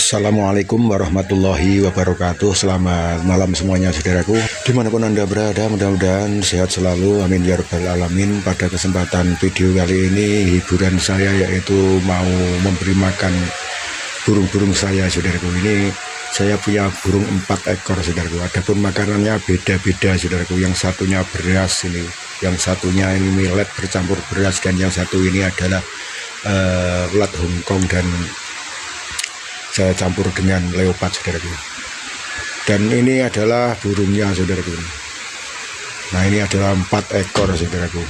Assalamualaikum warahmatullahi wabarakatuh. Selamat malam semuanya saudaraku, dimanapun anda berada, mudah-mudahan sehat selalu, amin ya rabbal alamin. Pada kesempatan video kali ini, hiburan saya yaitu mau memberi makan burung-burung saya saudaraku. Ini saya punya burung 4 ekor saudaraku. Adapun makanannya beda-beda saudaraku. Yang satunya beras, ini yang satunya ini millet bercampur beras, dan yang satu ini adalah ulat Hongkong dan saya campur dengan leopard saudaraku. Dan ini adalah burungnya saudaraku. Nah, ini adalah 4 ekor saudaraku.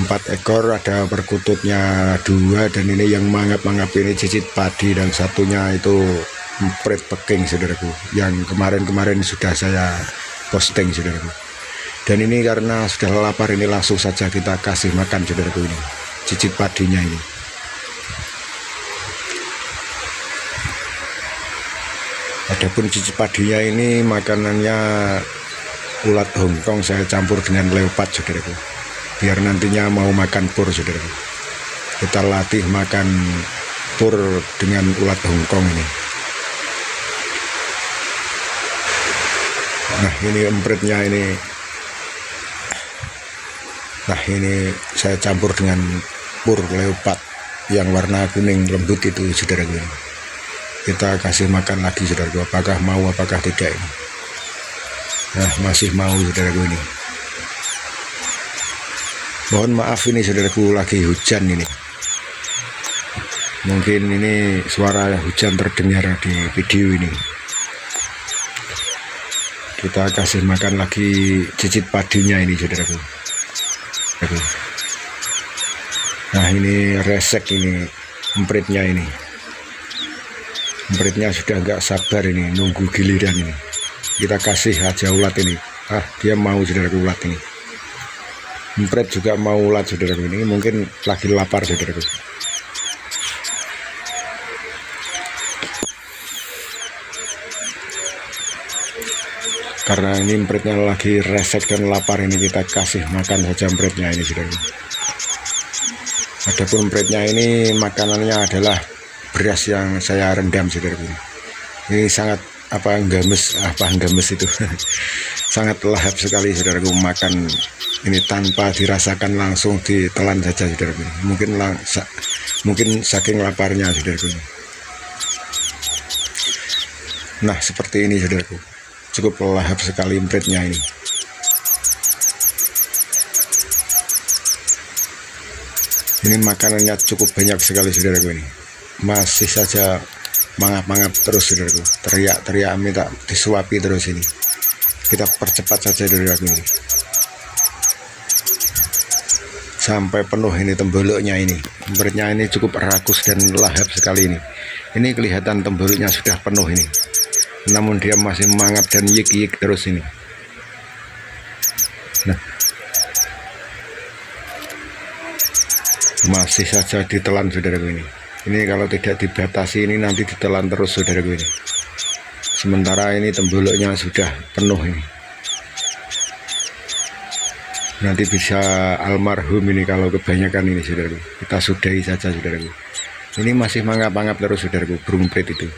4 ekor, ada perkututnya 2, dan ini yang mangap-mangap ini cicit padi, dan satunya itu emprit peking saudaraku, yang kemarin-kemarin sudah saya posting saudaraku. Dan ini karena sudah lapar, ini langsung saja kita kasih makan saudaraku. Ini cicit padinya ini. Adapun cicit padinya ini makanannya ulat Hongkong saya campur dengan leopard saudaraku, biar nantinya mau makan pur saudaraku. Kita latih makan pur dengan ulat Hongkong ini. Nah, ini empritnya ini. Nah, ini saya campur dengan pur leopard yang warna kuning lembut itu saudaraku. Kita kasih makan lagi saudaraku, apakah mau apakah tidak ini. Nah, masih mau saudaraku ini. Mohon maaf ini saudaraku, lagi hujan ini. Mungkin ini suara hujan terdengar di video ini. Kita kasih makan lagi cicit padinya ini saudaraku. Nah, ini resek ini empritnya ini. Empritnya sudah nggak sabar ini, nunggu giliran ini. Kita kasih aja ulat ini. Dia mau saudaraku, ulat ini. Emprit juga mau ulat saudaraku, ini mungkin lagi lapar saudaraku. Karena ini empritnya lagi resek dan lapar, ini kita kasih makan saja empritnya ini saudaraku. Adapun empritnya ini makanannya adalah beras yang saya rendam saudaraku. Ini sangat nggames itu sangat lahap sekali saudaraku. Makan ini tanpa dirasakan, langsung ditelan saja saudaraku. Mungkin saking laparnya saudaraku. Nah, seperti ini saudaraku, cukup lahap sekali empritnya ini. Ini makanannya cukup banyak sekali saudaraku ini. Masih saja mangap-mangap terus saudaraku, teriak-teriak minta disuapi terus ini. Kita percepat saja saudaraku ini sampai penuh ini temboloknya ini. Empritnya ini cukup rakus dan lahap sekali ini. Ini kelihatan temboloknya sudah penuh ini, namun dia masih mangap dan yik-yik terus ini. Nah, masih saja ditelan saudaraku ini. Ini kalau tidak dibatasi ini nanti ditelan terus saudaraku ini. Sementara ini temboloknya sudah penuh ini. Nanti bisa almarhum ini kalau kebanyakan ini saudaraku. Kita sudahi saja saudaraku. Ini masih mangap-mangap terus saudaraku, burung emprit itu.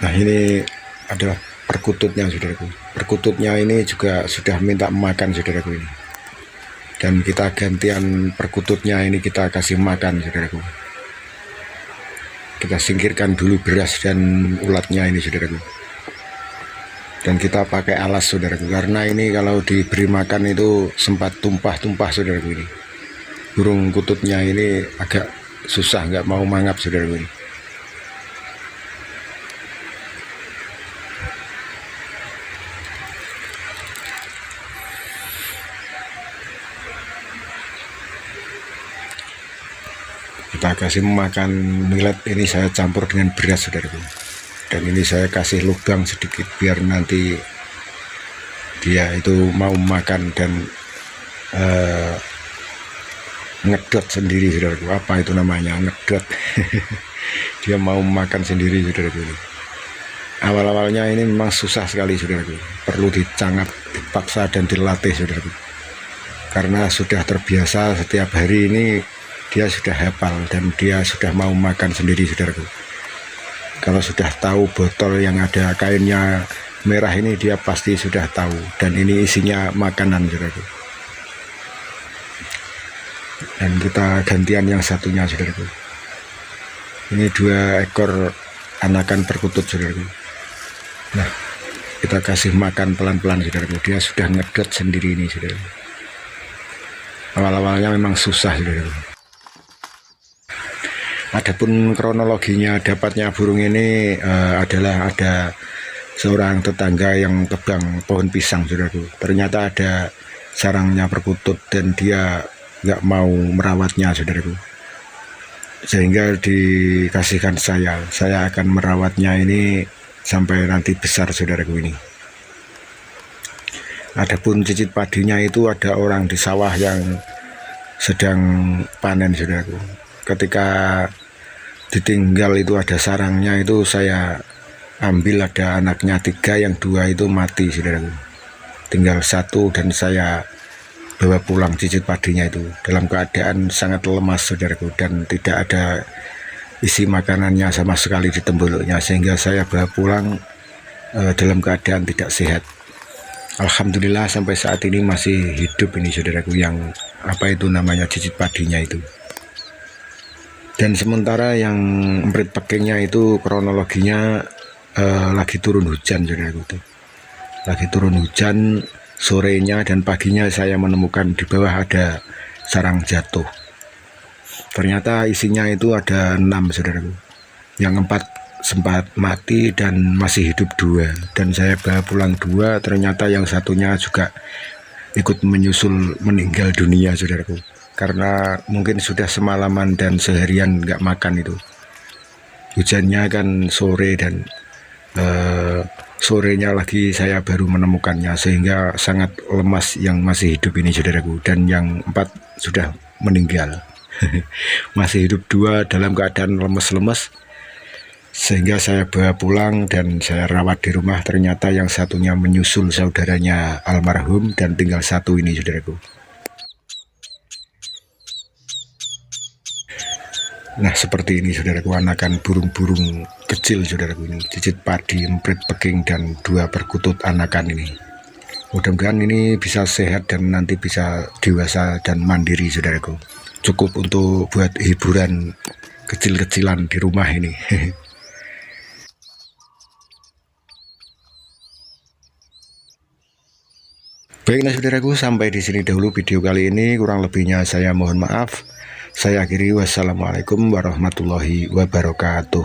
Nah, ini adalah perkututnya saudaraku. Perkututnya ini juga sudah minta makan saudaraku ini. Dan kita gantian perkututnya ini, kita kasih makan saudaraku. Kita singkirkan dulu beras dan ulatnya ini saudaraku. Dan kita pakai alas saudaraku, karena ini kalau diberi makan itu sempat tumpah-tumpah saudaraku ini. Burung kututnya ini agak susah, nggak mau mangap saudaraku ini. Kita kasih makan millet ini, saya campur dengan beras saudaraku. Dan ini saya kasih lubang sedikit biar nanti dia itu mau makan dan ngedot sendiri saudaraku. Apa itu namanya, ngedot. Dia mau makan sendiri saudaraku ini. Awal-awalnya ini memang susah sekali saudaraku, perlu dicangap, dipaksa dan dilatih saudaraku. karena sudah terbiasa setiap hari ini dia sudah hafal dan dia sudah mau makan sendiri, saudaraku. Kalau sudah tahu botol yang ada kainnya merah ini dia pasti sudah tahu, dan ini isinya makanan, saudaraku. Dan kita gantian yang satunya, saudaraku. Ini 2 ekor anakan perkutut, saudaraku. Nah, kita kasih makan pelan-pelan, saudaraku. Dia sudah ngedot sendiri ini, saudaraku. Awal-awalnya memang susah, saudaraku. Adapun kronologinya dapatnya burung ini adalah ada seorang tetangga yang tebang pohon pisang, saudaraku. Ternyata ada sarangnya perkutut dan dia nggak mau merawatnya, saudaraku. Sehingga dikasihkan saya akan merawatnya ini sampai nanti besar, saudaraku ini. Adapun cicit padinya itu ada orang di sawah yang sedang panen, saudaraku. Ketika ditinggal itu ada sarangnya, itu saya ambil, ada anaknya 3, yang 2 itu mati, saudaraku. Tinggal 1 dan saya bawa pulang cicit padinya itu dalam keadaan sangat lemas, saudaraku, dan tidak ada isi makanannya sama sekali di temboloknya, sehingga saya bawa pulang dalam keadaan tidak sehat. Alhamdulillah sampai saat ini masih hidup ini, saudaraku, yang apa itu namanya cicit padinya itu. Dan sementara yang emprit pekingnya itu kronologinya lagi turun hujan, saudaraku. Lagi turun hujan, sorenya dan paginya saya menemukan di bawah ada sarang jatuh. Ternyata isinya itu ada 6, saudaraku. Yang 4 sempat mati dan masih hidup 2. Dan saya bawa pulang 2, ternyata yang satunya juga ikut menyusul meninggal dunia, saudaraku. Karena mungkin sudah semalaman dan seharian nggak makan itu. Hujannya kan sore dan sorenya lagi saya baru menemukannya, sehingga sangat lemas yang masih hidup ini, saudaraku. Dan yang 4 sudah meninggal. Masih hidup 2 dalam keadaan lemes-lemes, sehingga saya bawa pulang dan saya rawat di rumah. Ternyata yang satunya menyusul saudaranya almarhum dan tinggal 1 ini, saudaraku. Nah, seperti ini, saudaraku, anakan burung-burung kecil, saudaraku, ini cicit padi, emprit peking, dan 2 perkutut anakan ini. Mudah-mudahan ini bisa sehat dan nanti bisa dewasa dan mandiri, saudaraku. Cukup untuk buat hiburan kecil-kecilan di rumah ini. Baiklah, saudaraku, sampai di sini dahulu video kali ini. Kurang lebihnya saya mohon maaf. Saya akhiri, wassalamualaikum warahmatullahi wabarakatuh.